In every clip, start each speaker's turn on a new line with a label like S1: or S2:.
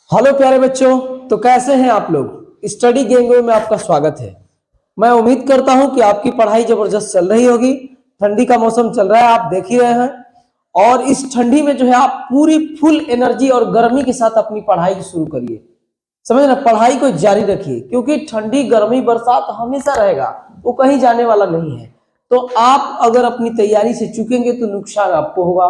S1: Hello प्यारे बच्चों, तो कैसे हैं आप लोग। स्टडी गैंग में आपका स्वागत है। मैं उम्मीद करता हूं कि आपकी पढ़ाई जबरदस्त चल रही होगी। ठंडी का मौसम चल रहा है, आप देख ही रहे हैं। और इस ठंडी में जो है आप पूरी फुल एनर्जी और गर्मी के साथ अपनी पढ़ाई शुरू करिए। समझ ना, पढ़ाई को जारी रखिए, क्योंकि ठंडी गर्मी बरसात हमेशा रहेगा, वो कहीं जाने वाला नहीं है। तो आप अगर अपनी तैयारी से चूकेंगे तो नुकसान आपको होगा।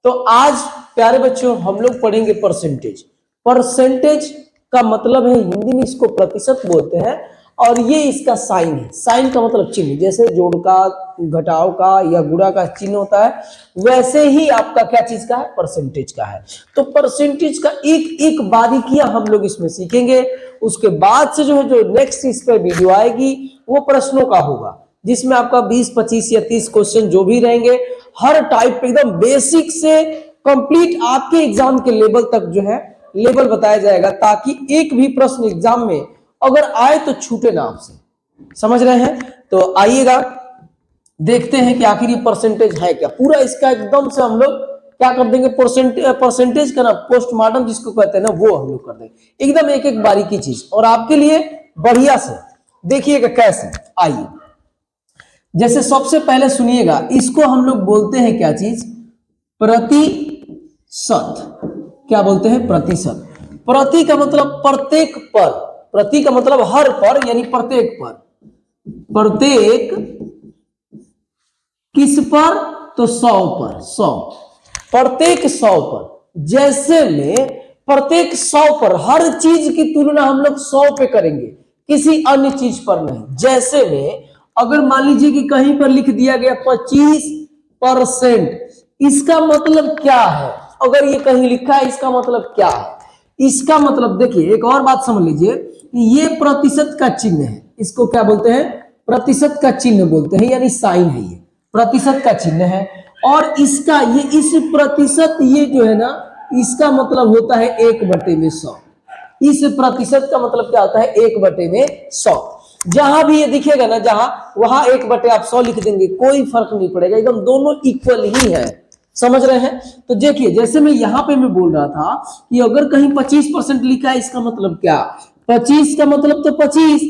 S1: तो आज प्यारे बच्चों हम लोग पढ़ेंगे परसेंटेज। परसेंटेज का मतलब है, हिंदी में इसको प्रतिशत बोलते हैं, और ये इसका साइन है। साइन का मतलब चिन्ह, जैसे जोड़ का, घटाव का या गुणा का चिन्ह होता है, वैसे ही आपका क्या चीज का है, परसेंटेज का है। तो परसेंटेज का एक एक बारीकियां हम लोग इसमें सीखेंगे। उसके बाद से जो है, जो नेक्स्ट इस पर वीडियो आएगी वो प्रश्नों का होगा, जिसमें आपका 20, 25 या 30 क्वेश्चन जो भी रहेंगे, हर टाइप एकदम बेसिक से कंप्लीट आपके एग्जाम के लेवल तक जो है लेवल बताया जाएगा, ताकि एक भी प्रश्न एग्जाम में अगर आए तो छूटे ना आपसे। समझ रहे हैं। तो आइएगा, देखते हैं कि आखिर ये परसेंटेज है क्या। पूरा इसका एकदम से हम लोग क्या कर देंगे, परसेंटेज का ना पोस्टमार्टम जिसको कहते हैं ना, वो हम लोग कर देंगे एकदम एक एक बारीकी चीज, और आपके लिए बढ़िया से देखिएगा कैसे। आइए, जैसे सबसे पहले सुनिएगा, इसको हम लोग बोलते हैं क्या चीज, प्रतिशत। क्या बोलते हैं, प्रतिशत। प्रति का मतलब प्रत्येक पर, प्रति का मतलब हर पर, यानी प्रत्येक पर। प्रत्येक किस पर, तो 100 पर, 100, प्रत्येक 100 पर। जैसे में प्रत्येक 100 पर, हर चीज की तुलना हम लोग 100 पे करेंगे, किसी अन्य चीज पर नहीं। जैसे में अगर मान लीजिए कि कहीं पर लिख दिया गया 25%, इसका मतलब क्या है। अगर ये कहीं लिखा है, इसका मतलब क्या है। इसका मतलब देखिए, एक और बात समझ लीजिए, ये प्रतिशत का चिन्ह है। इसको क्या बोलते हैं, प्रतिशत का चिन्ह बोलते हैं, यानी साइन है, ये प्रतिशत का चिन्ह है। और इसका ये इस प्रतिशत, ये जो है ना, इसका मतलब होता है 1/100। इस प्रतिशत का मतलब क्या होता है, 1/100। जहां भी ये दिखेगा ना, जहां वहां 1/100 लिख देंगे, कोई फर्क नहीं पड़ेगा, एकदम दोनों इक्वल ही है। समझ रहे हैं। तो देखिए, जैसे मैं यहां पे मैं बोल रहा था कि अगर कहीं 25% लिखा है, इसका मतलब क्या, 25 का मतलब तो 25,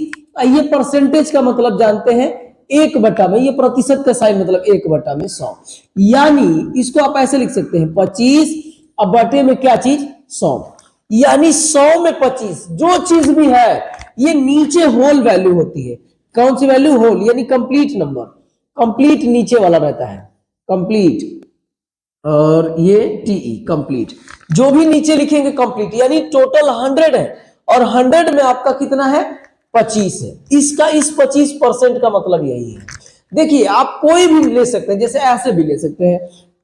S1: ये परसेंटेज का मतलब जानते हैं 1 में, ये प्रतिशत का साइन मतलब 1/100। यानी इसको आप ऐसे लिख सकते हैं, 25 अब बटे में क्या चीज, 100। यानी 100 में 25 जो चीज भी है, ये नीचे होल वैल्यू होती है। कौन सी वैल्यू, होल, यानी कंप्लीट नंबर। कंप्लीट नीचे वाला रहता है, कंप्लीट, और ये टीई, कंप्लीट। जो भी नीचे लिखेंगे कंप्लीट, यानी टोटल 100 है, और 100 में आपका कितना है, 25 है। इसका इस 25% का मतलब यही है। देखिए, आप कोई भी ले सकते हैं, जैसे ऐसे भी ले सकते हैं,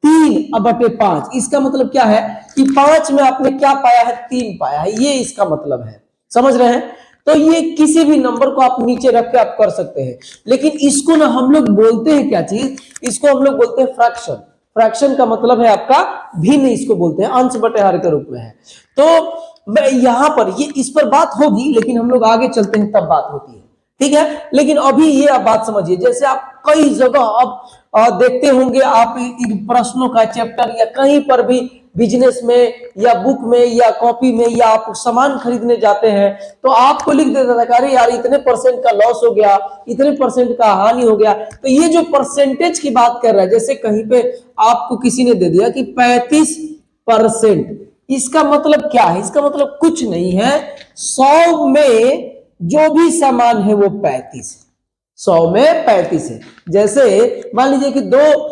S1: 3/5। इसका मतलब क्या है कि 5 में आपने क्या पाया है, 3 पाया है, ये इसका मतलब है। समझ रहे हैं। तो ये किसी भी नंबर को आप नीचे रख के आप कर सकते हैं, लेकिन इसको ना हम लोग बोलते हैं क्या चीज, इसको हम लोग बोलते हैं फ्रैक्शन। फ्रैक्शन का मतलब है आपका भिन्न, इसको बोलते हैं, अंश बटे हर के रूप में है। तो मैं यहां पर ये इस पर बात होगी, लेकिन हम लोग आगे चलते हैं तब बात होती है, ठीक है। लेकिन अभी ये आप बात समझिए, जैसे आप कई जगह अब देखते होंगे, आप इन प्रश्नों का चैप्टर या कहीं पर भी बिजनेस में या बुक में या कॉपी में, या आप सामान खरीदने जाते हैं, तो आपको लिख देता था, अरे यार इतने परसेंट का लॉस हो गया, इतने परसेंट का हानि हो गया। तो ये जो परसेंटेज की बात कर रहा है, जैसे कहीं पे आपको किसी ने दे दिया कि 35%, इसका मतलब क्या है, इसका मतलब कुछ नहीं है, 100 में जो भी सामान है वो 35 है, 100 में 35 है। जैसे मान लीजिए कि दो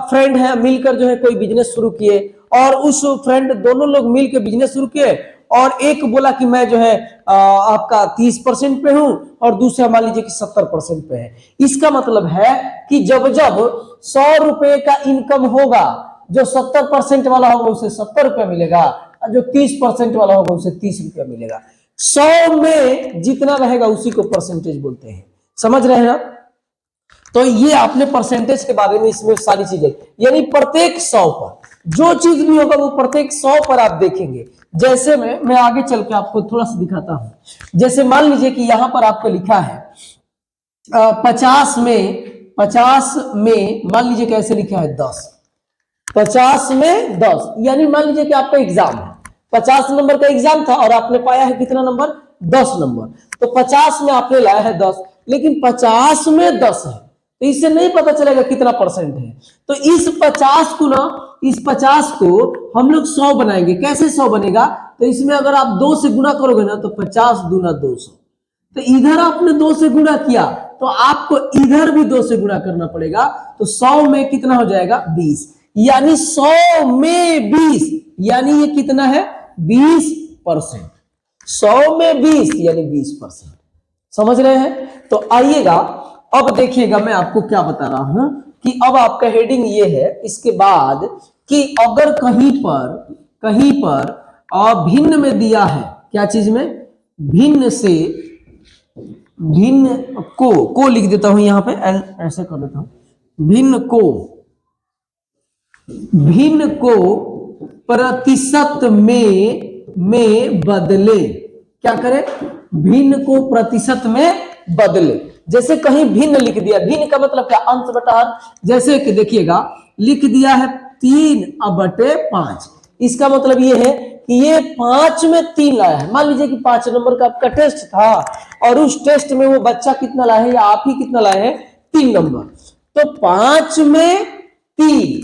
S1: फ्रेंड हैं, मिलकर जो है कोई बिजनेस शुरू किए, और उस फ्रेंड दोनों लोग मिलकर बिजनेस शुरू किए, और एक बोला कि मैं जो है आपका 30% पे हूं, और दूसरा मान लीजिए कि 70% पे है। इसका मतलब है कि जब जब 100 रुपए का इनकम होगा, जो 70% वाला होगा उसे 70 रुपया मिलेगा, और जो 30% वाला होगा उसे 30 रुपया मिलेगा। 100 में जितना रहेगा उसी को परसेंटेज बोलते हैं। समझ रहे हैं ना। तो ये आपने परसेंटेज के बारे में इसमें सारी चीजें, यानी प्रत्येक 100 पर जो चीज भी होगा वो प्रत्येक 100 पर आप देखेंगे। जैसे मैं आगे चल के आपको थोड़ा सा दिखाता हूं। जैसे मान लीजिए कि यहां पर आपको लिखा है 50 में मान लीजिए कैसे लिखा है 10, 50 में 10, यानी मान लीजिए कि आपका एग्जाम है, 50 नंबर का एग्जाम था और आपने पाया है कितना नंबर, 10 नंबर। तो 50 में आपने लाया है 10, लेकिन 50 में 10 है, तो इससे नहीं पता चलेगा कितना परसेंट है। तो इस 50 को ना, इस 50 को हम लोग 100 बनाएंगे। कैसे 100 बनेगा, तो इसमें अगर आप 2 से गुना करोगे ना तो 50 दूना 200। तो इधर आपने 2 से गुणा किया तो आपको इधर भी 2 से गुणा करना पड़ेगा। तो 100 में कितना हो जाएगा, 20, यानी 100 में 20, यानी ये कितना है, 20%। 100 में 20 यानी 20%। समझ रहे हैं। तो आइएगा अब देखिएगा, मैं आपको क्या बता रहा हूं कि अब आपका हेडिंग ये है इसके बाद कि अगर कहीं पर भिन्न में दिया है, क्या चीज में, भिन्न से, भिन्न को लिख देता हूं यहां पे, ऐसे कर देता हूं, भिन्न को प्रतिशत में बदले। क्या करें, भिन्न को प्रतिशत में बदले। जैसे कहीं भिन्न लिख दिया, भिन्न का मतलब क्या, अंश बटा हर। जैसे कि देखिएगा लिख दिया है 3/5, इसका मतलब ये है कि ये 5 में 3 लाया है। मान लीजिए कि 5 नंबर का आपका टेस्ट था और उस टेस्ट में वो बच्चा कितना लाया है या आप ही कितना लाए हैं, 3 नंबर। तो 5 में 3,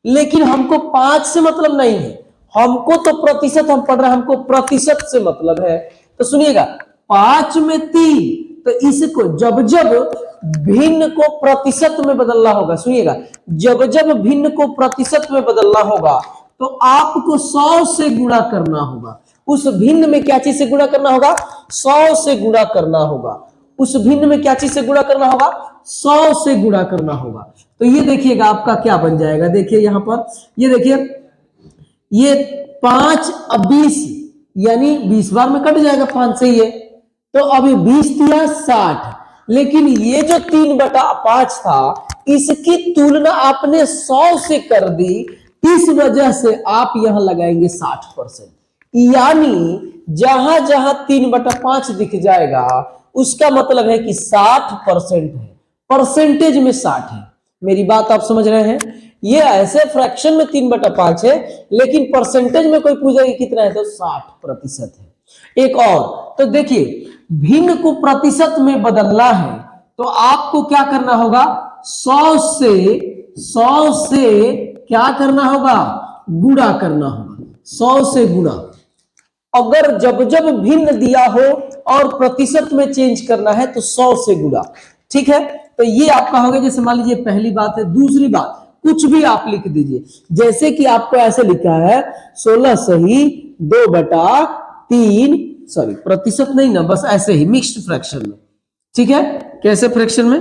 S1: लेकिन हमको 5 से मतलब नहीं है, हमको तो प्रतिशत हम पढ़ रहे हैं, हमको प्रतिशत से मतलब है। तो सुनिएगा 5 में 3, तो इसको जब जब भिन्न को प्रतिशत में बदलना होगा, सुनिएगा, जब जब भिन्न को प्रतिशत में बदलना होगा तो आपको 100 से गुणा करना होगा। उस भिन्न में क्या चीज से गुणा करना होगा, 100 से गुणा करना होगा। उस भिन्न में क्या चीज से गुणा करना होगा, 100 से गुणा करना होगा। तो ये देखिएगा आपका क्या बन जाएगा, देखिए यहां पर, ये देखिए, ये 5 अब 20, यानी 20 बार में कट जाएगा 5 से ये, तो अभी 20 दिया 60, लेकिन ये जो 3/5 था इसकी तुलना आपने 100 से कर दी, इस वजह से आप यहां लगाएंगे 60%। यानी जहां जहां 3/5 दिख जाएगा उसका मतलब है कि 60% है, परसेंटेज में 60 है। मेरी बात आप समझ रहे हैं। ये ऐसे फ्रैक्शन में 3/5 है, लेकिन परसेंटेज में कोई पूछेगा कि कितना है तो 60% है। एक और, तो देखिए भिन्न को प्रतिशत में बदलना है तो आपको क्या करना होगा, 100 से क्या करना होगा, गुणा करना होगा, 100 से गुणा। अगर जब जब भिन्न दिया हो और प्रतिशत में चेंज करना है तो 100 से गुणा। ठीक है, तो ये आपका हो गया। जैसे मान लीजिए पहली बात है। दूसरी बात, कुछ भी आप लिख दीजिए, जैसे कि आपको ऐसे लिखा है 16 सही 2/3, सॉरी प्रतिशत नहीं ना, बस ऐसे ही मिक्स्ड फ्रैक्शन में। ठीक है, कैसे फ्रैक्शन में,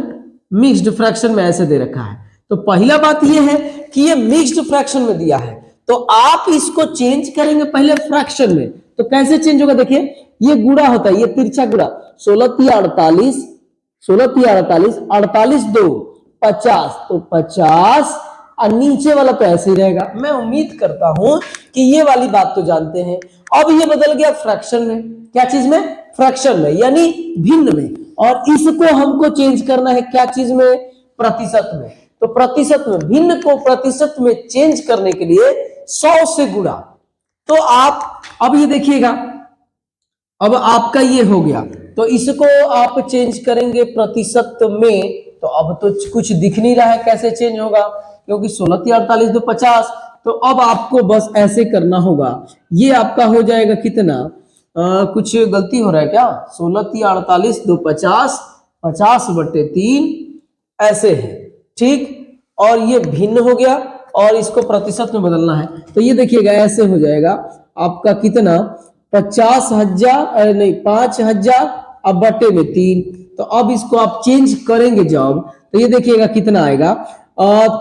S1: मिक्स्ड फ्रैक्शन में ऐसे दे रखा है। तो पहला बात यह है कि ये मिक्स्ड फ्रैक्शन में दिया है तो आप इसको चेंज करेंगे पहले फ्रैक्शन में। तो कैसे चेंज होगा, देखिए ये गुणा होता है, ये तिरछा गुणा, 16×3 = 48, 48 2 50, तो 50, और नीचे वाला तो ऐसे ही रहेगा। मैं उम्मीद करता हूं कि ये वाली बात तो जानते हैं। अब ये बदल गया फ्रैक्शन में, क्या चीज में, फ्रैक्शन में, यानी भिन्न में, और इसको हमको चेंज करना है क्या चीज में, प्रतिशत में। तो प्रतिशत में, भिन्न को प्रतिशत में चेंज करने के लिए 100 से गुणा। तो आप अब ये देखिएगा, अब आपका ये हो गया, तो इसको आप चेंज करेंगे प्रतिशत में, तो अब तो कुछ दिख नहीं रहा है कैसे चेंज होगा, क्योंकि 16×3 = 48 2 50। तो अब आपको बस ऐसे करना होगा, ये आपका हो जाएगा कितना, कुछ गलती हो रहा है क्या, 16×3 = 48 2 50, 50/3 ऐसे है। ठीक, और ये भिन्न हो गया और इसको प्रतिशत में बदलना है। तो ये देखिएगा ऐसे हो जाएगा आपका कितना, 50,000 नहीं 5,000 अब बटे में 3। तो अब इसको आप चेंज करेंगे जब, तो ये देखिएगा कितना आएगा,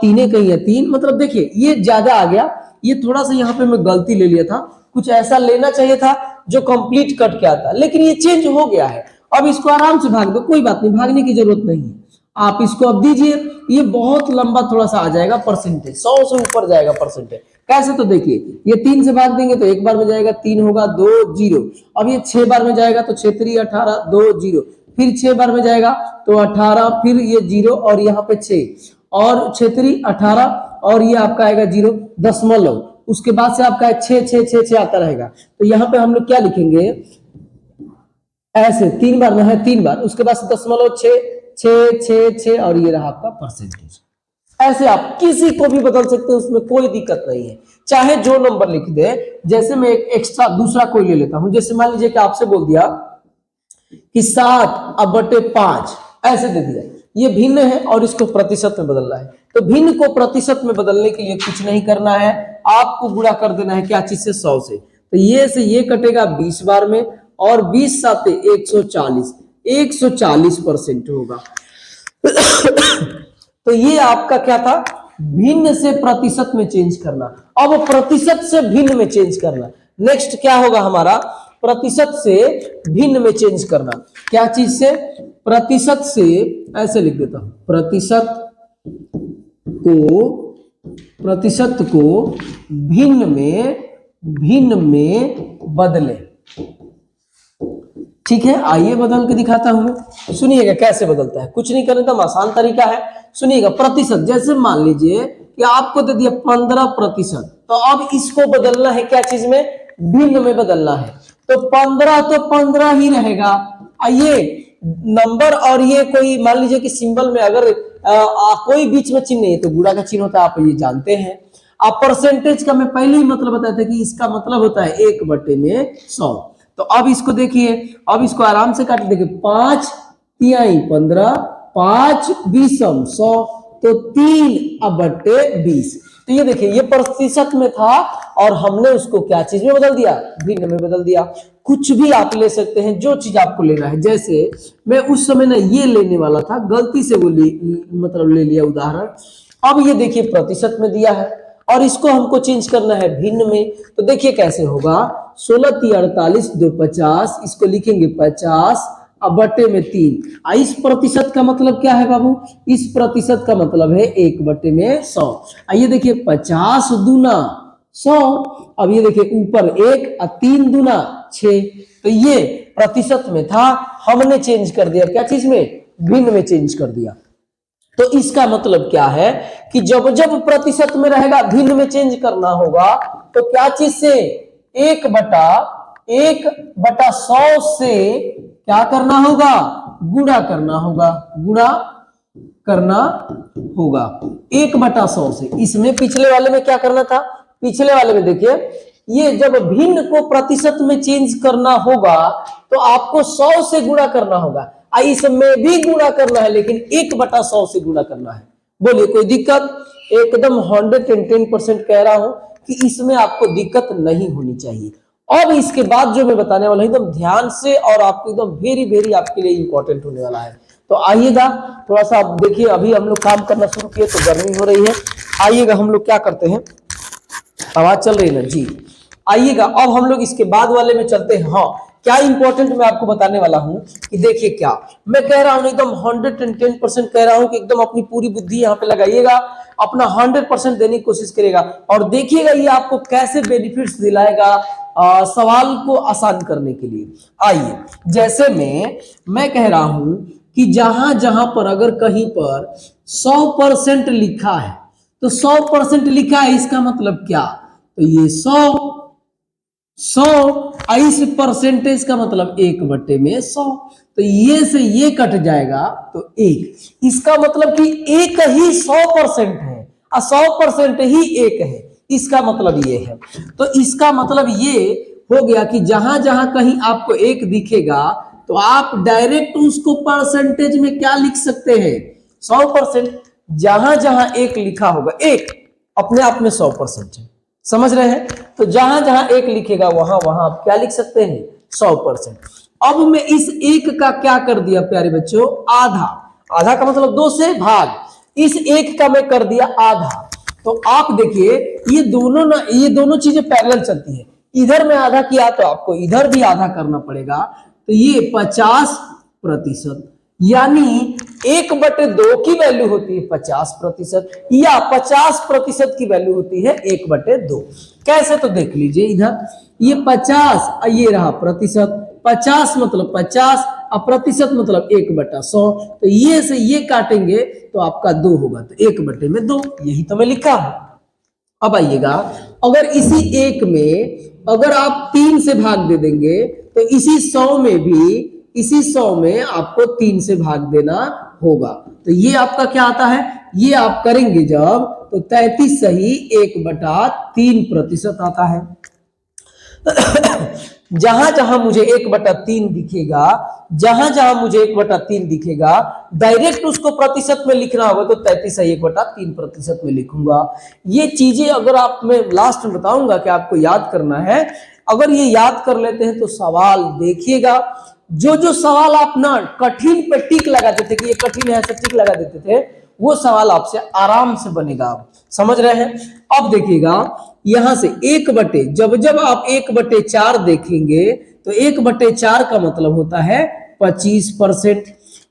S1: 3 कहीं है 3, मतलब देखिए ये ज्यादा आ गया, ये थोड़ा सा यहाँ पे मैं गलती ले लिया था, कुछ ऐसा लेना चाहिए था जो कंप्लीट कट के आता, लेकिन ये चेंज हो गया है। अब इसको आराम से भाग दो, कोई बात नहीं, भागने की जरूरत नहीं है। आप इसको अब दीजिए, ये बहुत लंबा थोड़ा सा आ जाएगा परसेंटेज, 100 से ऊपर जाएगा परसेंटेज। कैसे, तो देखिए ये 3 से भाग देंगे तो एक बार में जाएगा 3 होगा 2 0। अब ये 6 बार में जाएगा तो 6 3 18 2 0, फिर 6 बार में जाएगा तो 18, फिर ये 0 और यहाँ पे 6 और 6 3 18 और ये आपका आएगा 0 दशमलव, उसके बाद से आपका 6 आता रहेगा। तो यहाँ पे हम लोग क्या लिखेंगे, ऐसे 3 बार में है, 3 बार, उसके बाद 0.6 और ये रहा आपका परसेंटेज। ऐसे आप किसी को भी बदल सकते हैं, उसमें कोई दिक्कत नहीं है, चाहे जो नंबर लिख दे। जैसे मैं एक एक्स्ट्रा दूसरा कोई ले लेता हूं, जैसे मान लीजिए कि आपसे बोल दिया कि 7/5 ऐसे दे दिया, ये भिन्न है और इसको प्रतिशत में बदलना है। तो भिन्न को प्रतिशत में बदलने के लिए कुछ नहीं करना है, आपको गुणा कर देना है क्या चीज से, 100 से। तो ये से ये कटेगा 20 बार में, और 20 साते 140, 140% होगा। तो ये आपका क्या था, भिन्न से प्रतिशत में चेंज करना। अब प्रतिशत से भिन्न में चेंज करना, नेक्स्ट क्या होगा हमारा, प्रतिशत से भिन्न में चेंज करना। क्या चीज से, प्रतिशत से, ऐसे लिख देता हूं, प्रतिशत को भिन्न में बदले। ठीक है, आइए बदल के दिखाता हूं मैं। सुनिएगा कैसे बदलता है, कुछ नहीं करने का आसान तरीका है। सुनिएगा, प्रतिशत, जैसे मान लीजिए कि आपको दे दिया 15%, तो अब इसको बदलना है क्या चीज में, भिन्न में बदलना है। तो 15 तो 15 ही रहेगा। ये नंबर और ये कोई मान लीजिए कि सिंबल में अगर कोई बीच में चिन्ह नहीं है तो गुणा का चिन्ह होता है, आप ये जानते हैं। आप परसेंटेज का मैं पहले ही मतलब बताया था कि इसका मतलब होता है 1/100। तो अब इसको देखिए, अब इसको आराम से काट, देखिए 5 तिहाई 15, 5 बीसम 100, तो 3/20। तो ये देखिए, ये प्रतिशत में था और हमने उसको क्या चीज में बदल दिया, भिन्न में बदल दिया। कुछ भी आप ले सकते हैं, जो चीज आपको लेना है। जैसे मैं उस समय ना ये लेने वाला था, गलती से वो मतलब ले लिया उदाहरण। अब ये देखिए प्रतिशत में दिया है और इसको हमको चेंज करना है भिन्न में। तो देखिए कैसे होगा, 16 × 48 2 50, इसको लिखेंगे 50 अब बटे में 3। इस प्रतिशत का मतलब क्या है बाबू, इस प्रतिशत का मतलब है 1/100। आइए देखिए 50 दूना 100, अब ये देखिए ऊपर 1 और 3 दूना 6। तो ये प्रतिशत में था, हमने चेंज कर दिया क्या चीज में, भिन्न में चेंज कर दिया। तो इसका मतलब क्या है कि जब जब प्रतिशत में रहेगा भिन्न में चेंज करना होगा, तो क्या चीज से, 1/100 से क्या करना होगा, गुणा करना होगा, गुणा करना होगा 1/100 से। इसमें पिछले वाले में क्या करना था, पिछले वाले में देखिए, ये जब भिन्न को प्रतिशत में चेंज करना होगा तो आपको 100 से गुणा करना होगा। इसमें भी गुणा करना है, लेकिन 1/100 से गुणा करना है। बोलिए कोई दिक्कत, एकदम 110% कह रहा हूं कि इसमें आपको दिक्कत नहीं होनी चाहिए। अब इसके बाद जो मैं बताने वाला हूं एकदम ध्यान से, और आपको एकदम वेरी आपके लिए इंपॉर्टेंट होने वाला है। तो आइएगा थोड़ा सा आप देखिए, अभी हम लोग काम करना शुरू किए तो गर्मी हो रही है। आइएगा हम लोग क्या करते हैं, आवाज चल रही है ना जी, आइएगा अब हम लोग इसके बाद वाले में चलते हैं। हाँ, क्या इंपॉर्टेंट मैं आपको बताने वाला हूं कि देखिए, क्या मैं कह रहा हूं एकदम 110% कह रहा हूं कि एकदम अपनी पूरी बुद्धि यहां पे लगाइएगा, अपना 100% देने की कोशिश करेगा और देखिएगा ये आपको कैसे बेनिफिट्स दिलाएगा सवाल को आसान करने के लिए। आइए, जैसे मैं कह रहा हूं कि जहां जहां पर अगर कहीं पर 100% लिखा है, तो 100% लिखा है, इसका मतलब क्या, तो ये 100 इस परसेंटेज का मतलब 1/100। तो ये से ये कट जाएगा तो 1, इसका मतलब कि एक ही 100% है और 100% ही एक है, इसका मतलब ये है। तो इसका मतलब ये हो गया कि जहां जहां कहीं आपको 1 दिखेगा तो आप डायरेक्ट उसको परसेंटेज में क्या लिख सकते हैं, 100%। जहां जहां 1 लिखा होगा, 1 अपने आप में 100% है, समझ रहे हैं। तो जहां जहां 1 लिखेगा वहां वहां आप क्या लिख सकते हैं, 100%। अब मैं इस 1 का क्या कर दिया प्यारे बच्चों, आधा। आधा का मतलब 2 से भाग, इस 1 का मैं कर दिया आधा। तो आप देखिए ये दोनों चीजें पैरेलल चलती है। इधर में आधा किया तो आपको इधर भी आधा करना पड़ेगा। तो ये 50%, यानी 1/2 की वैल्यू होती है 50%, या 50% की वैल्यू होती है 1/2। कैसे, तो देख लीजिए, इधर ये 50 और ये रहा प्रतिशत, 50 मतलब 50 और प्रतिशत मतलब 1/100। तो ये से ये काटेंगे तो आपका 2 होगा, तो 1/2, यही तो मैं लिखा हूं। अब आइएगा अगर इसी एक में अगर आप 3 से भाग दे देंगे तो इसी 100 में भी इसी 100 में आपको 3 से भाग देना होगा। तो ये आपका क्या आता है, ये आप करेंगे जब तो 33 सही 1/3% आता है। जहां जहां मुझे 1/3 दिखेगा, जहां जहां मुझे 1/3 दिखेगा, डायरेक्ट उसको प्रतिशत में लिखना होगा तो 33 सही 1/3% में लिखूंगा। ये चीजें अगर आप, मैं लास्ट में बताऊंगा कि आपको याद करना है। अगर ये याद कर लेते हैं तो सवाल देखिएगा, जो जो सवाल आप ना कठिन पे टिक लगा देते कि ये कठिन है, टिक लगा देते थे, वो सवाल आपसे आराम से बनेगा। आप समझ रहे हैं। अब देखिएगा यहां से जब जब आप 1/4 देखेंगे तो 1/4 का मतलब होता है 25%।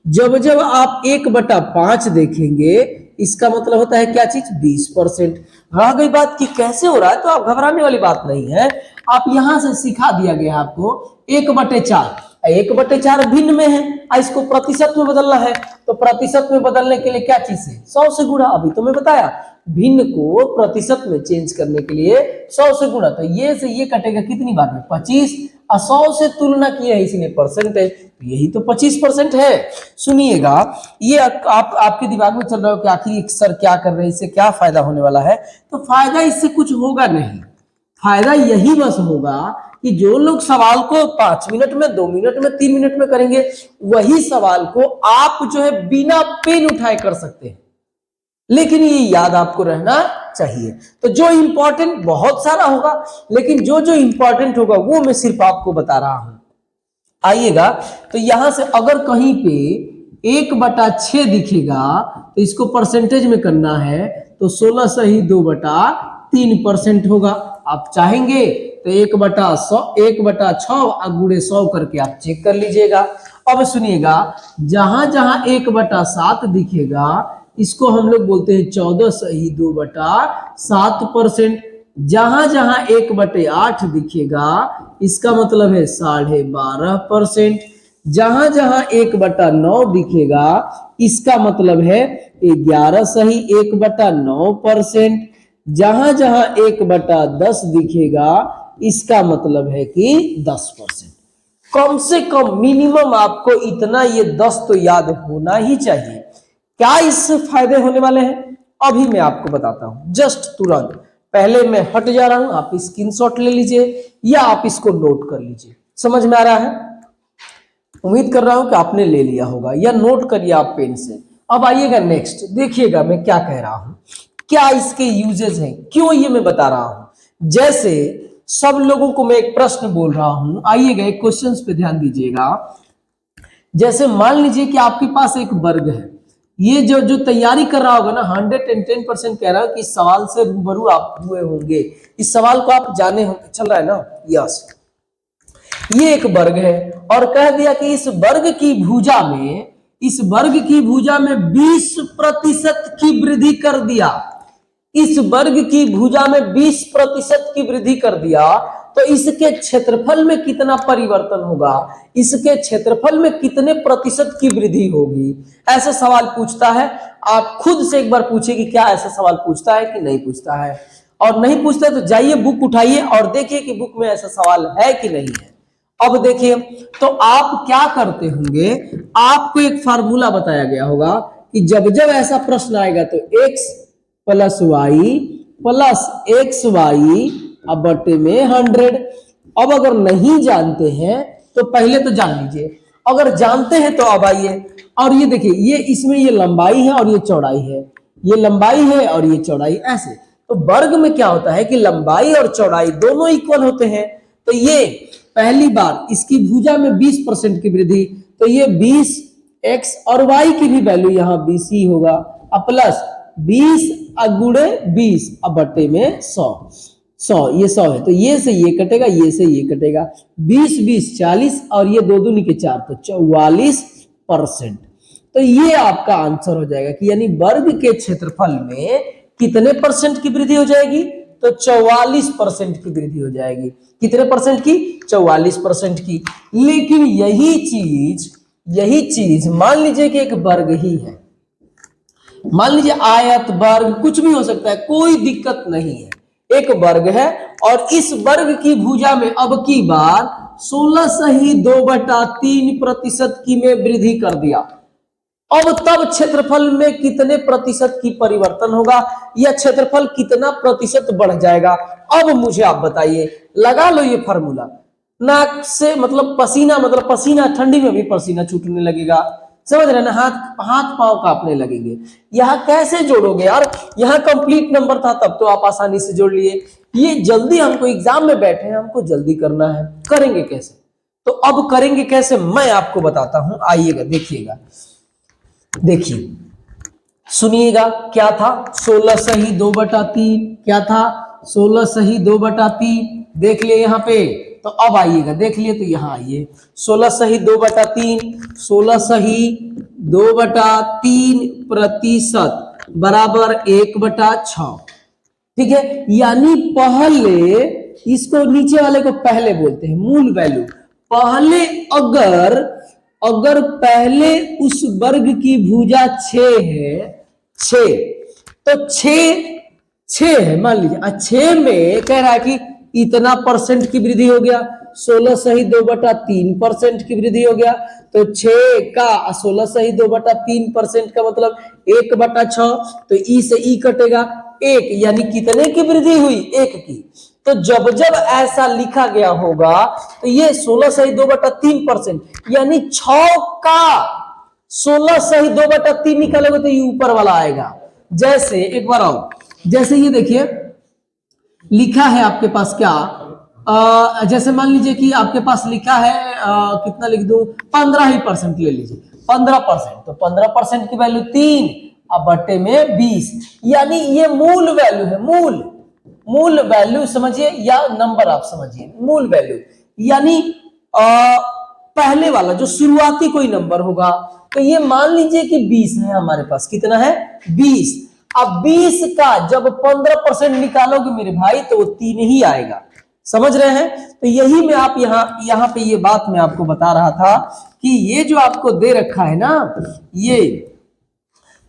S1: जब जब आप 1/5 देखेंगे इसका मतलब होता है क्या चीज, 20%। रह गई बात कि कैसे हो रहा है, तो आप घबराने वाली बात नहीं है। आप यहां से सिखा दिया गया आपको 1/4, 1/4 भिन्न में है, इसको प्रतिशत में बदलना है। तो प्रतिशत में बदलने के लिए क्या चीज है, 100 से गुणा। अभी तो मैं बताया भिन्न को प्रतिशत में चेंज करने के लिए 100 से गुणा। तो ये से ये कटेगा कितनी बार में, 25, और 100 से तुलना किया है इसलिए परसेंटेज, यही तो 25% है। सुनिएगा, ये आपके दिमाग में चल रहा हो कि आखिर सर क्या कर रहे हैं, इससे क्या फायदा होने वाला है। तो फायदा इससे कुछ होगा नहीं, फायदा यही बस होगा कि जो लोग सवाल को 5 मिनट में, 2 मिनट में, 3 मिनट में करेंगे, वही सवाल को आप जो है बिना पेन उठाए कर सकते हैं। लेकिन ये याद आपको रहना चाहिए। तो जो इंपॉर्टेंट बहुत सारा होगा, लेकिन जो जो इंपॉर्टेंट होगा वो मैं सिर्फ आपको बता रहा हूं। आइएगा, तो यहां से अगर कहीं पे 1/6 दिखेगा तो इसको परसेंटेज में करना है तो 16 सही 2/3% होगा। आप चाहेंगे तो 1/6 गुणे 100 करके आप चेक कर लीजिएगा। अब सुनिएगा, जहां जहां 1/7 दिखेगा इसको हम लोग बोलते हैं 14 सही 2/7%। जहां जहां 1/8 दिखेगा इसका मतलब है 12.5%। जहां जहां 1/9 दिखेगा इसका मतलब है 11 सही 1/9%। जहां जहां 1/10 दिखेगा इसका मतलब है कि 10%। कम से कम मिनिमम आपको इतना, ये 10 तो याद होना ही चाहिए। क्या इससे फायदे होने वाले हैं अभी मैं आपको बताता हूं, जस्ट तुरंत। पहले मैं हट जा रहा हूं, आप स्क्रीनशॉट ले लीजिए या आप इसको नोट कर लीजिए। समझ में आ रहा है, उम्मीद कर रहा हूं कि आपने ले लिया होगा या नोट करिए आप पेन से। अब आइएगा नेक्स्ट, देखिएगा मैं क्या कह रहा हूं, क्या इसके यूजेस हैं, क्यों ये मैं बता रहा हूं। जैसे सब लोगों को मैं एक प्रश्न बोल रहा हूं, आइएगा एक क्वेश्चन पे ध्यान दीजिएगा। जैसे मान लीजिए कि आपके पास एक वर्ग है, ये जो जो तैयारी कर रहा होगा ना 110% कह रहा है कि इस सवाल से रूबरू आप हुए होंगे, इस सवाल को आप जाने होंगे, चल रहा है ना। यस, ये एक वर्ग है और कह दिया कि इस वर्ग की भुजा में 20% की वृद्धि कर दिया, इस वर्ग की भुजा में 20% की वृद्धि कर दिया तो इसके क्षेत्रफल में कितना परिवर्तन होगा, इसके क्षेत्रफल में कितने प्रतिशत की वृद्धि होगी। ऐसा सवाल पूछता है। आप खुद से एक बार पूछिए कि क्या ऐसा सवाल पूछता है कि नहीं पूछता है, और नहीं पूछता है तो जाइए बुक उठाइए और देखिए कि बुक में ऐसा सवाल है कि नहीं है। अब देखिए, तो आप क्या करते होंगे, आपको एक फार्मूला बताया गया होगा कि जब जब ऐसा प्रश्न आएगा तो x + y + xy बटे में 100। अब अगर नहीं जानते हैं तो पहले तो जान लीजिए, अगर जानते हैं तो अब आइए और ये देखिए, ये इसमें ये लंबाई है और ये चौड़ाई है, ये लंबाई है और ये चौड़ाई, ऐसे। तो वर्ग में क्या होता है कि लंबाई और चौड़ाई दोनों इक्वल होते हैं। तो ये पहली बार इसकी भुजा में 20% की वृद्धि, तो ये 20x और y की भी वैल्यू यहाँ 20 ही होगा, अब प्लस 20 गुणे 20 बटे में 100 ये 100 है तो ये से ये कटेगा, ये से ये कटेगा, 20 20 40 और ये 2 दूनी के 4 तो 44%। तो ये आपका आंसर हो जाएगा कि यानी वर्ग के क्षेत्रफल में कितने परसेंट की वृद्धि हो जाएगी, तो 44% की वृद्धि हो जाएगी। कितने परसेंट की, 44% की। लेकिन यही चीज मान लीजिए कि एक वर्ग ही है, मान लीजिए आयत, वर्ग कुछ भी हो सकता है, कोई दिक्कत नहीं है। एक वर्ग है और इस वर्ग की भुजा में अब की बार 16.2/3% की में वृद्धि कर दिया। अब तब क्षेत्रफल में कितने प्रतिशत की परिवर्तन होगा या क्षेत्रफल कितना प्रतिशत बढ़ जाएगा? अब मुझे आप बताइए, लगा लो ये फॉर्मूला। नाक से मतलब पसीना, ठंडी में भी पसीना छूटने लगेगा, समझ रहे ना, हाथ पांव कांपने लगेंगे। यहाँ कैसे जोड़ोगे यार? यहाँ कंप्लीट नंबर था तब तो आप आसानी से जोड़ लिए। ये जल्दी हमको एग्जाम में बैठे हैं, हमको जल्दी करना है, करेंगे कैसे? तो अब करेंगे कैसे मैं आपको बताता हूं, आइएगा देखिएगा। देखिए सुनिएगा, क्या था 16/2/3, क्या था 16/2/3, देख लिए यहाँ पे। तो अब आइएगा, देख लिए तो यहाँ आइए, 16/2/3, 16/2/3% बराबर 1/6। ठीक है, यानी पहले इसको, नीचे वाले को पहले बोलते हैं मूल वैल्यू। पहले अगर पहले उस वर्ग की भुजा 6 है, 6 तो 6 है मान लीजिए, 6 में कह रहा है कि इतना परसेंट की वृद्धि हो गया, 16/2/3% की वृद्धि हो गया। तो 6 का 16/2/3% का मतलब 1/6, तो ई से ई कटेगा 1, यानी कितने की वृद्धि हुई? 1 की। तो जब जब ऐसा लिखा गया होगा तो ये 16/2/3%, यानी 6 का 16/2/3 निकालोगे तो ये ऊपर वाला आएगा। जैसे एक बार आओ, जैसे ये देखिए लिखा है आपके पास क्या, जैसे मान लीजिए कि आपके पास लिखा है, कितना लिख दूं, 15% ले लीजिए, 15%, तो 15% की वैल्यू 3 अब बट्टे में 20, यानी ये मूल वैल्यू है, मूल वैल्यू समझिए, या नंबर आप समझिए, मूल वैल्यू यानी पहले वाला जो शुरुआती कोई नंबर होगा। तो ये मान लीजिए कि 20 है हमारे पास, कितना है? 20। अब 20 का जब 15% निकालोगे मेरे भाई तो वो 3 ही आएगा, समझ रहे हैं? तो यही मैं आप यहाँ पे ये बात मैं आपको बता रहा था कि ये जो आपको दे रखा है ना, ये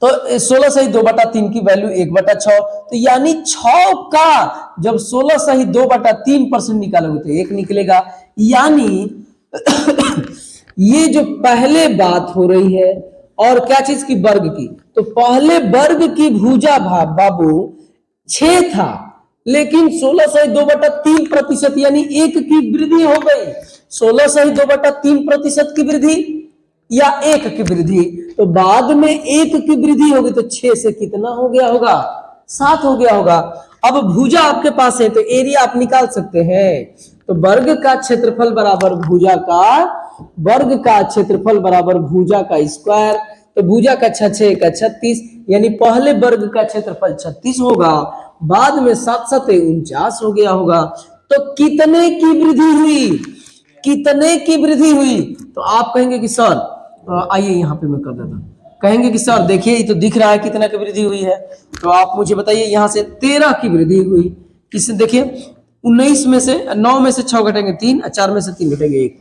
S1: तो 16/2/3 की वैल्यू 1/6, तो यानी 6 का जब 16/2/3% निकालोगे तो 1 निकलेगा। यानी ये जो पहले बात हो रही है और क्या चीज की? वर्ग की। तो पहले वर्ग की भुजा बाबू 6 था, लेकिन 16/2/3% यानी 1 की वृद्धि हो गई। 16/2/3% की वृद्धि या 1 की वृद्धि, तो बाद में 1 की वृद्धि होगी तो 6 से कितना हो गया होगा? 7 हो गया होगा। अब भुजा आपके पास है तो एरिया आप निकाल सकते हैं। तो वर्ग का क्षेत्रफल बराबर भुजा का, वर्ग का क्षेत्रफल बराबर भुजा का स्क्वायर। तो भुजा का 6 का 36, यानी पहले वर्ग का क्षेत्रफल 36 होगा, बाद में 7 49 हो गया होगा। तो कितने की वृद्धि हुई? कितने की वृद्धि हुई? तो आप कहेंगे कि सर, आइए यहाँ पे मैं कर देता हूं, कहेंगे कि सर देखिए ये तो दिख रहा है कितना की वृद्धि हुई है, तो आप मुझे बताइए यहाँ से 13 की वृद्धि हुई। किससे? देखिए 19 में से 9 में से 6 घटेंगे 3, 4 में से 3 घटेंगे 1,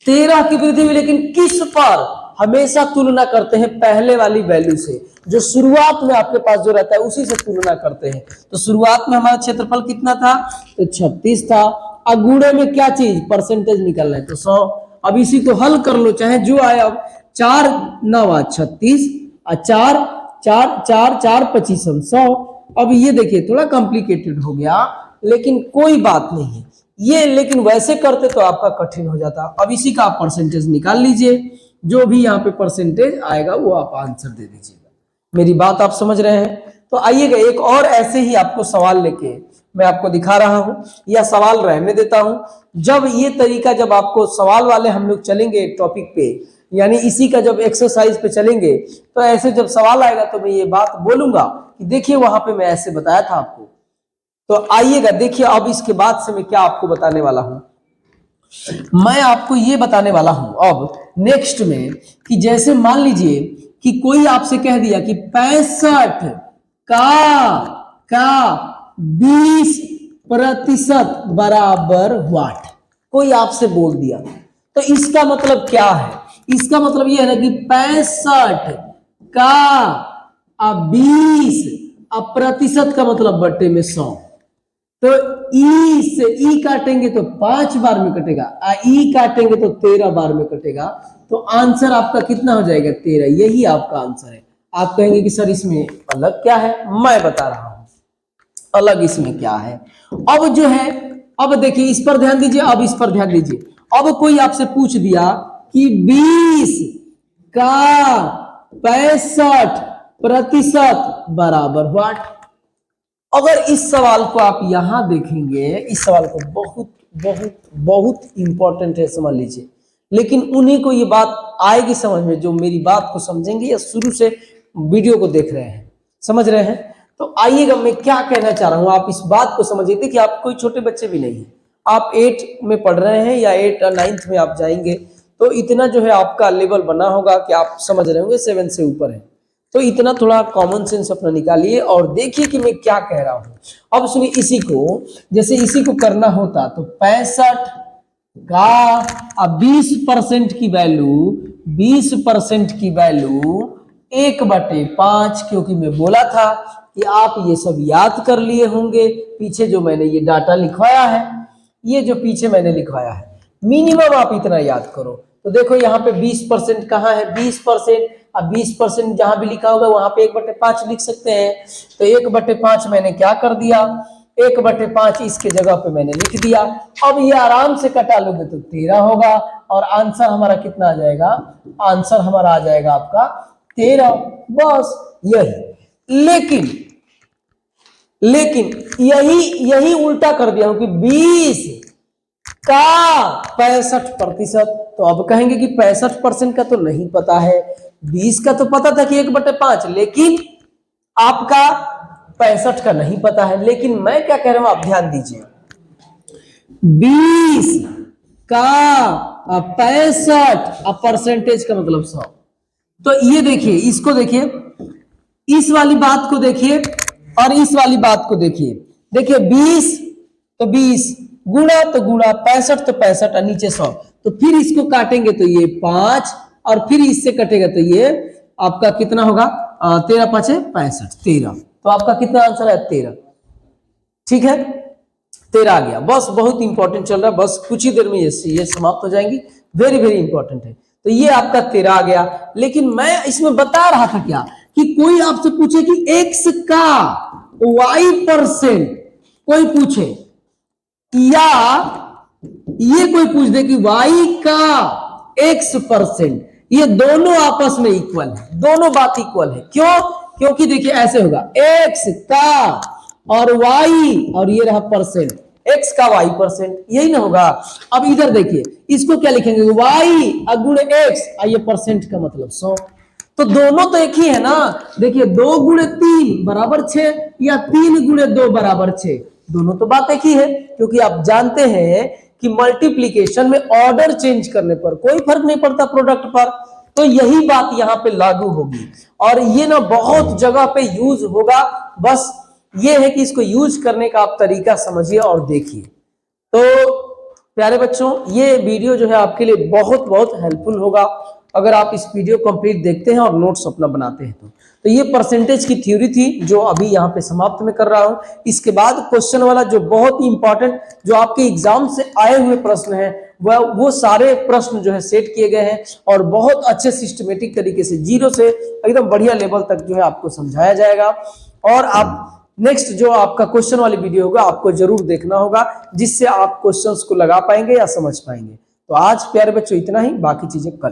S1: 13 की वृद्धि हुई। लेकिन किस पर? हमेशा तुलना करते हैं पहले वाली वैल्यू से, जो शुरुआत में आपके पास जो रहता है उसी से तुलना करते हैं। तो शुरुआत में हमारा क्षेत्रफल कितना था? तो 36 था। अगुड़े में क्या चीज? परसेंटेज निकलना है, तो 100। अब इसी को हल कर लो, चाहे जो आए। अब 4 9 36, 4 4 4 4 25 100। अब ये देखिए थोड़ा कॉम्प्लिकेटेड हो गया, लेकिन कोई बात नहीं है ये, लेकिन वैसे करते तो आपका कठिन हो जाता। अब इसी का आप परसेंटेज निकाल लीजिए, जो भी यहाँ पे परसेंटेज आएगा वो आप आंसर दे दीजिएगा। मेरी बात आप समझ रहे हैं? तो आइएगा एक और ऐसे ही आपको सवाल लेके मैं आपको दिखा रहा हूं, या सवाल रहने देता हूं। जब ये तरीका, जब आपको सवाल वाले हम लोग चलेंगे टॉपिक पे, यानी इसी का जब एक्सरसाइज पे चलेंगे, तो ऐसे जब सवाल आएगा तो मैं ये बात बोलूंगा कि देखिए वहां पे मैं ऐसे बताया था आपको। तो आइएगा देखिए, अब इसके बाद से मैं क्या आपको बताने वाला हूं। मैं आपको ये बताने वाला हूं अब नेक्स्ट में कि जैसे मान लीजिए कि कोई आपसे कह दिया कि 65 का 20% बराबर व्हाट, कोई आपसे बोल दिया, तो इसका मतलब क्या है? इसका मतलब यह है कि 65 का 20 प्रतिशत का मतलब बट्टे में 100। तो ई से ई काटेंगे तो 5 बार में कटेगा, ई काटेंगे तो 13 बार में कटेगा। तो आंसर आपका कितना हो जाएगा? 13। यही आपका आंसर है। आप कहेंगे कि सर इसमें अलग क्या है, मैं बता रहा हूं अलग इसमें क्या है। अब जो है, अब देखिए इस पर ध्यान दीजिए, अब इस पर ध्यान दीजिए। अब कोई आपसे पूछ दिया कि 20 का 65% बराबर व्हाट। अगर इस सवाल को आप यहां देखेंगे, इस सवाल को बहुत बहुत बहुत इंपॉर्टेंट है, समझ लीजिए। लेकिन उन्हीं को ये बात आएगी समझ में जो मेरी बात को समझेंगे या शुरू से वीडियो को देख रहे हैं, समझ रहे हैं। तो आइएगा, मैं क्या कहना चाह रहा हूं, आप इस बात को समझिए। देखिए आप कोई छोटे बच्चे भी नहीं है, आप 8 में पढ़ रहे हैं या 8 और 9th में आप जाएंगे तो इतना जो है आपका लेवल बना होगा कि आप समझ रहे होंगे 7 से ऊपर है। तो इतना थोड़ा कॉमन सेंस अपना निकालिए और देखिए कि मैं क्या कह रहा हूं। अब सुनिए, इसी को जैसे इसी को करना होता तो 65 का 20% की वैल्यू 20% की वैल्यू 1/5, क्योंकि मैं बोला था कि आप ये सब याद कर लिए होंगे। पीछे जो मैंने ये डाटा लिखवाया है, ये जो पीछे मैंने लिखवाया है, मिनिमम आप इतना याद करो। तो देखो यहाँ पे 20% कहाँ है? 20%, अब 20% जहां भी लिखा होगा वहां पे 1/5 लिख सकते हैं। तो 1/5 मैंने क्या कर दिया, 1/5 इसके जगह पे मैंने लिख दिया। अब ये आराम से कटा लोगे तो 13 होगा और आंसर हमारा कितना आ जाएगा? आंसर हमारा आ जाएगा आपका 13, बस यही। लेकिन यही उल्टा कर दिया हूं कि 20 का 65%। तो अब कहेंगे कि 65% का तो नहीं पता है, 20 का तो पता था कि 1/5, लेकिन आपका 65 का नहीं पता है। लेकिन मैं क्या कह रहा हूं, आप ध्यान दीजिए, 20 का 65 अब परसेंटेज का मतलब 100। तो ये देखिए, इसको देखिए, इस वाली बात को देखिए और इस वाली बात को देखिए। देखिए 20 तो 20, गुणा तो गुणा, 65 तो 65 और नीचे 100। तो फिर इसको काटेंगे तो ये 5 और फिर इससे कटेगा तो ये आपका कितना होगा? 13 5 65, 13। तो आपका कितना आंसर है? 13। ठीक है, 13 आ गया। बस बहुत इंपॉर्टेंट चल रहा है, बस कुछ ही देर में ये समाप्त हो जाएंगी। वेरी वेरी इंपॉर्टेंट है। तो ये आपका 13 आ गया। लेकिन मैं इसमें बता रहा था क्या कि कोई आपसे पूछे कि x का y%, कोई पूछे, या ये कोई पूछ दे कि y का x%, ये दोनों आपस में इक्वल है, दोनों बात इक्वल है। क्यों? क्योंकि देखिए ऐसे होगा, x का और y और ये रहा परसेंट, x का y%, यही ना होगा। अब इधर देखिए, इसको क्या लिखेंगे? y गुणे x, ये परसेंट का मतलब 100। तो दोनों तो एक ही है ना। देखिए 2 गुणे 3 बराबर 6 या 3 गुणे 2 बराबर 6, दोनों तो बात एक ही है। क्योंकि आप जानते हैं कि मल्टीप्लीकेशन में ऑर्डर चेंज करने पर कोई फर्क नहीं पड़ता प्रोडक्ट पर। तो यही बात यहाँ पे लागू होगी और ये ना बहुत जगह पे यूज होगा। बस ये है कि इसको यूज करने का आप तरीका समझिए और देखिए। तो प्यारे बच्चों, ये वीडियो जो है आपके लिए बहुत बहुत हेल्पफुल होगा अगर आप इस वीडियो कंप्लीट देखते हैं और नोट्स अपना बनाते हैं। तो ये परसेंटेज की थ्योरी थी जो अभी यहाँ पे समाप्त में कर रहा हूं। इसके बाद क्वेश्चन वाला जो बहुत ही इंपॉर्टेंट, जो आपके एग्जाम से आए हुए प्रश्न हैं, वो सारे प्रश्न जो है सेट किए गए हैं और बहुत अच्छे सिस्टमेटिक तरीके से 0 से एकदम बढ़िया लेवल तक जो है आपको समझाया जाएगा। और आप नेक्स्ट जो आपका क्वेश्चन वाली वीडियो होगा आपको जरूर देखना होगा, जिससे आप क्वेश्चंस को लगा पाएंगे या समझ पाएंगे। तो आज प्यारे बच्चों इतना ही, बाकी चीजें कल।